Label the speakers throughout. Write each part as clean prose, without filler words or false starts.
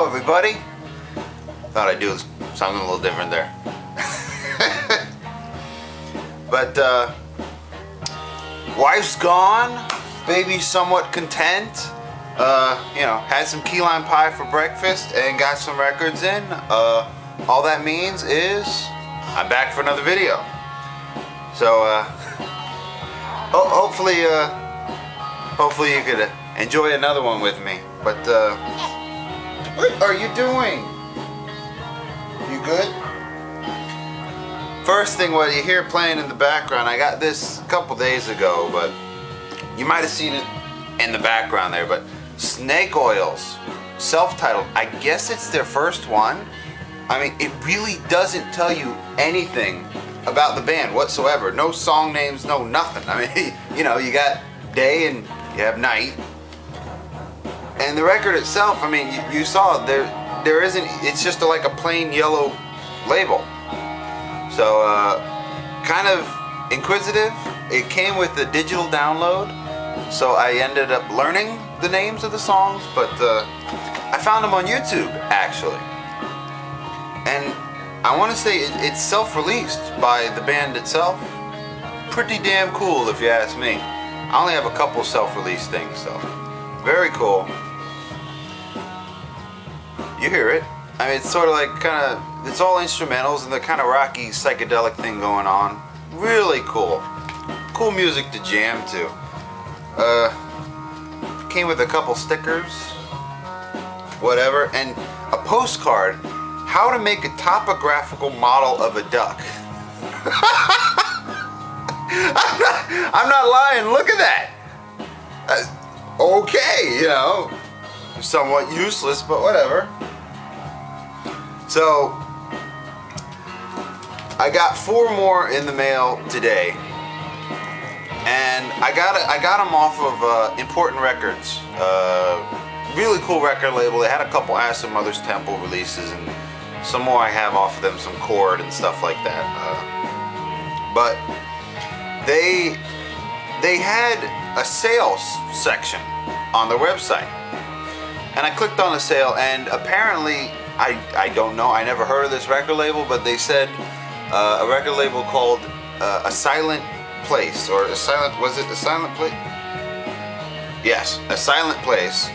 Speaker 1: everybody. Thought I'd do something a little different there. But wife's gone, baby's somewhat content. You know, had some key lime pie for breakfast and got some records in. All that means is I'm back for another video. So hopefully you could enjoy another one with me. But what are you doing? You good? First thing, what you hear playing in the background, I got this a couple days ago, but you might have seen it in the background there, but Snake Oils, self-titled. I guess it's their first one. I mean, it really doesn't tell you anything about the band whatsoever. No song names, no nothing. I mean, you know, you got day and you have night. And the record itself, I mean, you saw there isn't, it's just like a plain yellow label. So, kind of inquisitive. It came with the digital download, so I ended up learning the names of the songs, but I found them on YouTube, actually. And I want to say it's self-released by the band itself. Pretty damn cool, if you ask me. I only have a couple self-released things, so very cool. You hear it. I mean, it's sort of like it's all instrumentals and the kind of rocky psychedelic thing going on. Really cool. Cool music to jam to. Came with a couple stickers, whatever, and a postcard. How to make a topographical model of a duck. I'm not lying. Look at that. Okay, you know, somewhat useless, but whatever. So I got 4 more in the mail today, and I got them off of Important Records. Really cool record label. They had a couple Acid Mother's Temple releases, and some more I have off of them, some Chord and stuff like that. But they had a sales section on their website, and I clicked on the sale, and apparently I don't know, I never heard of this record label, but they said a record label called A Silent Place, or was it A Silent Place? Yes, A Silent Place,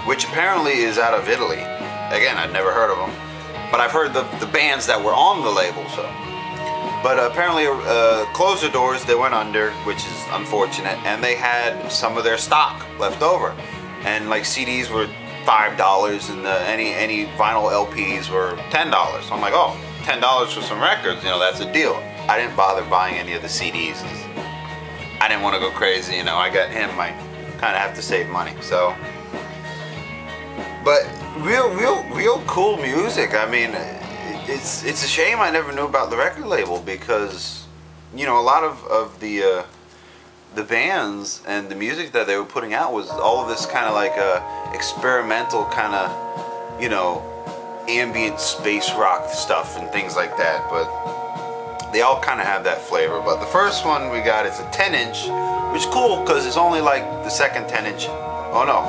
Speaker 1: which apparently is out of Italy. Again, I'd never heard of them, but I've heard the bands that were on the label, so. But apparently closed their doors, they went under, which is unfortunate, and they had some of their stock left over. And like CDs were $5 and any vinyl LPs were $10. So I'm like, oh, $10 for some records, you know, that's a deal. I didn't bother buying any of the CDs. I didn't want to go crazy, you know. I got him, I kind of have to save money, so. But real cool music. I mean, it's a shame I never knew about the record label, because, you know, a lot of the bands and the music that they were putting out was all of this kind of like experimental kind of, you know, ambient space rock stuff and things like that, but they all kind of have that flavor. But the first one we got is a 10-inch, which is cool because it's only like the second 10-inch. Oh no,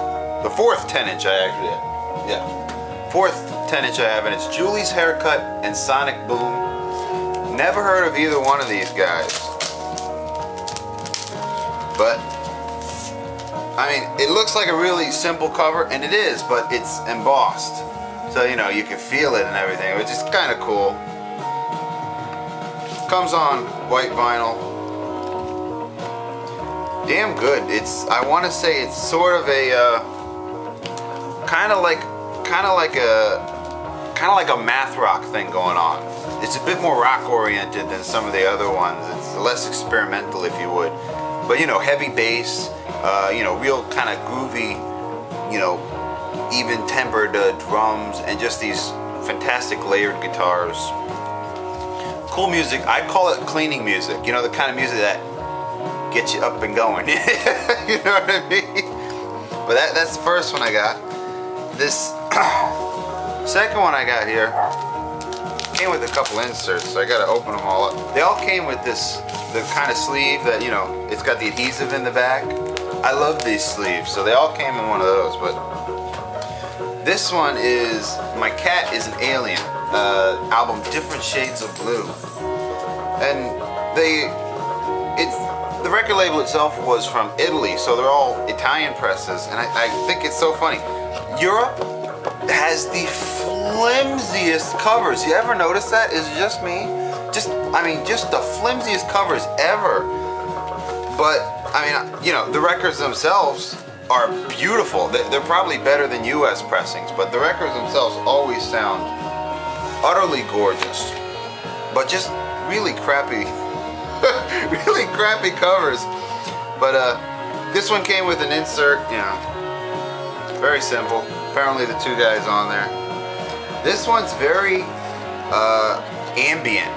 Speaker 1: the fourth 10-inch I actually have. Yeah, fourth 10-inch I have, and it's Julie's Haircut and Sonic Boom. Never heard of either one of these guys, but I mean, it looks like a really simple cover, and it is, but it's embossed, so you know, you can feel it and everything, which is kind of cool. Comes on white vinyl. Damn good. I want to say it's sort of a kind of like a math rock thing going on. It's a bit more rock oriented than some of the other ones. It's less experimental, if you would. But you know, heavy bass, you know, real kind of groovy, you know, even tempered drums, and just these fantastic layered guitars. Cool music. I call it cleaning music. You know, the kind of music that gets you up and going. You know what I mean? But that's the first one I got. This second one I got here came with a couple inserts, so I gotta open them all up. They all came with the kind of sleeve that, you know, it's got the adhesive in the back. I love these sleeves, so they all came in one of those. But This one is My Cat is an Alien, album Different Shades of Blue. And the record label itself was from Italy, so they're all Italian presses, and I think it's so funny. Europe has the flimsiest covers. You ever notice that? Is it just me? Just the flimsiest covers ever. But, the records themselves are beautiful. They're probably better than US pressings, but the records themselves always sound utterly gorgeous. But just really crappy, really crappy covers. But this one came with an insert, very simple. Apparently the two guys on there. This one's very ambient,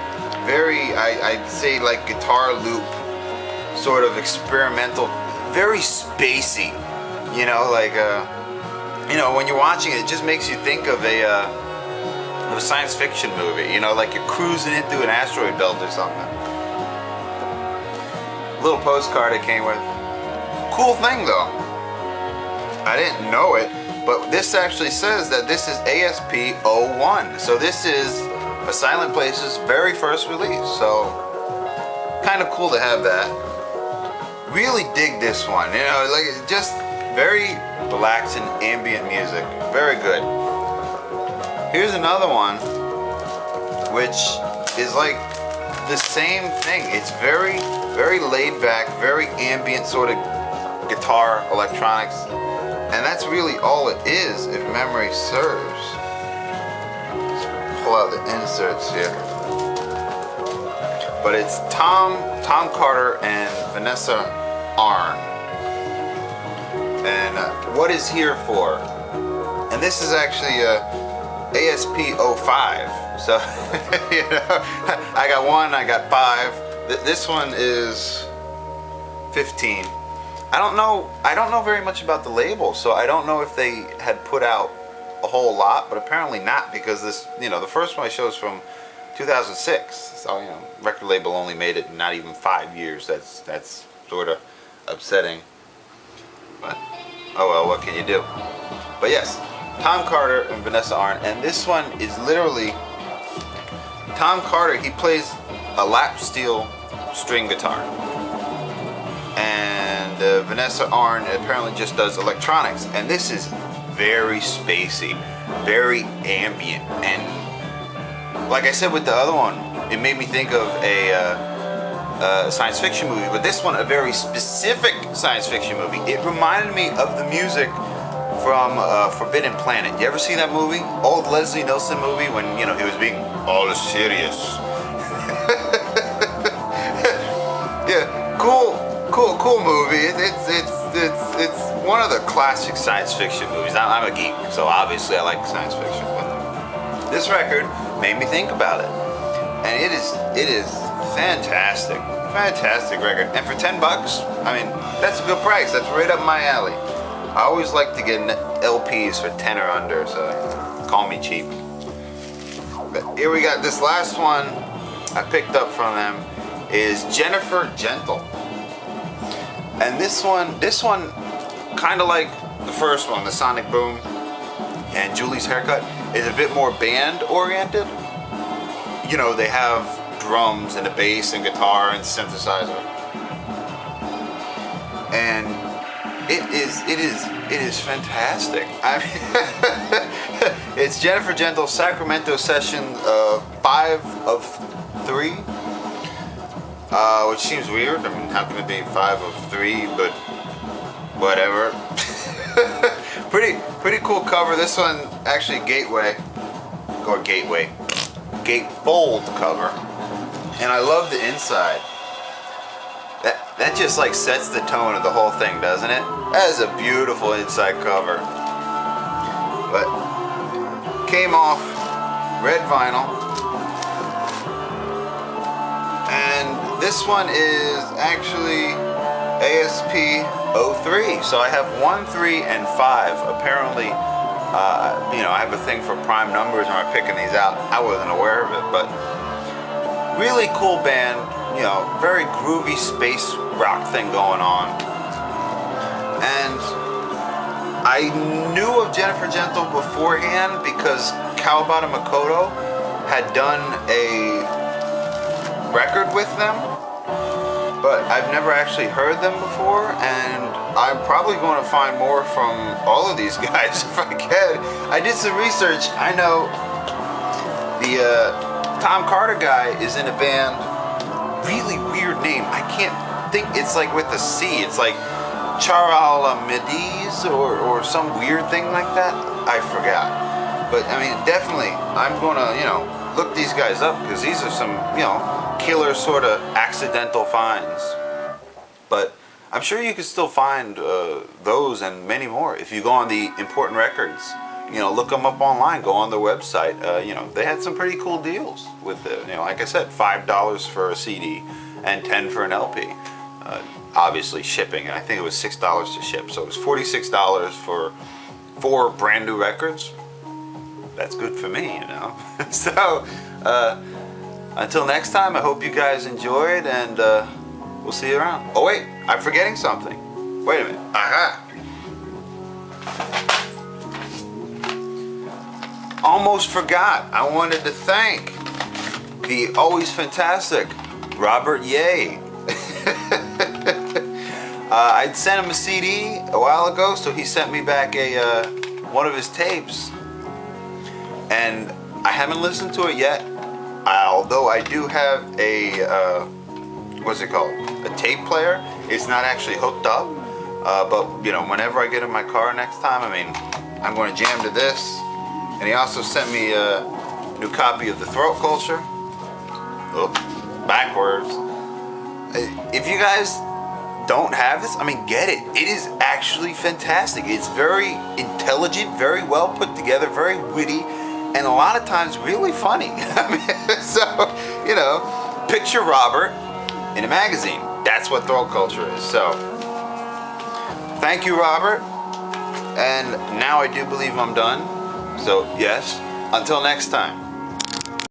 Speaker 1: very, I'd say like guitar loop, sort of experimental, very spacey. When you're watching it, it just makes you think of a science fiction movie, like you're cruising it through an asteroid belt or something. Little postcard it came with. Cool thing though. I didn't know it, but this actually says that this is ASP-01. So this is A Silent Place's very first release. So kind of cool to have that. Really dig this one. Just very relaxing ambient music. Very good. Here's another one, which is like the same thing. It's very, very laid back, very ambient sort of guitar electronics. And that's really all it is, if memory serves. Let's pull out the inserts here. But it's Tom Carter and Vanessa Arne. And What Is Here For? And this is actually ASP-05. So, I got 1, I got 5. This one is 15. I don't know very much about the label, so I don't know if they had put out a whole lot, but apparently not, because this, the first one I showed is from 2006. So, record label only made it not even 5 years. That's sort of upsetting. But oh well, what can you do? But yes, Tom Carter and Vanessa Arne, and this one is literally Tom Carter. He plays a lap steel string guitar, and Vanessa Arne apparently just does electronics. And this is very spacey, very ambient, and like I said with the other one, it made me think of a science fiction movie, but this one a very specific science fiction movie. It reminded me of the music from Forbidden Planet. You ever see that movie? Old Leslie Nielsen movie when he was being all serious. Yeah, cool movie. It's one of the classic science fiction movies. I'm a geek, so obviously I like science fiction. But this record made me think about it, and it is fantastic record. And for $10, that's a good price. That's right up my alley. I always like to get LPs for 10 or under, so call me cheap. But here we got this last one I picked up from them is Jennifer Gentle. And this one kind of like the first one, the Sonic Boom and Julie's Haircut, is a bit more band oriented. They have drums and a bass and guitar and synthesizer, and it is fantastic. It's Jennifer Gentle's Sacramento session 5 of 3, which seems weird. How can it be 5 of 3? But whatever. pretty cool cover. This one actually gatefold cover. And I love the inside. That just like sets the tone of the whole thing, doesn't it? That is a beautiful inside cover. But came off red vinyl. And this one is actually ASP-03. So I have 1, 3, and 5. Apparently, I have a thing for prime numbers when I'm picking these out. I wasn't aware of it, but really cool band, very groovy space rock thing going on. And I knew of Jennifer Gentle beforehand because Kawabata Makoto had done a record with them, but I've never actually heard them before, and I'm probably going to find more from all of these guys if I can. I did some research. I know the Tom Carter guy is in a band, really weird name. I can't think, it's like with a C. It's like Charalamides or some weird thing like that. I forgot. But I mean, definitely, I'm gonna, you know, look these guys up because these are some, you know, killer sort of accidental finds. But I'm sure you can still find those and many more if you go on the Important Records. You know, look them up online. Go on their website. You know, they had some pretty cool deals with it. You know, like I said, $5 for a CD and $10 for an LP. Obviously shipping, and I think it was $6 to ship. So it was $46 for 4 brand new records. That's good for me, you know. So until next time, I hope you guys enjoyed, and we'll see you around. Oh wait, I'm forgetting something. Wait a minute. Aha! Almost forgot. I wanted to thank the always fantastic RobertYaY. I'd sent him a CD a while ago, so he sent me back a one of his tapes, and I haven't listened to it yet. Although I do have a what's it called? A tape player. It's not actually hooked up, but you know, whenever I get in my car next time, I mean, I'm going to jam to this. And he also sent me a new copy of The Throat Culture. Oh, backwards. If you guys don't have this, I mean, get it. It is actually fantastic. It's very intelligent, very well put together, very witty, and a lot of times really funny. I mean, so, you know, picture Robert in a magazine. That's what Throat Culture is. So, thank you, Robert. And now I do believe I'm done. So, yes, until next time.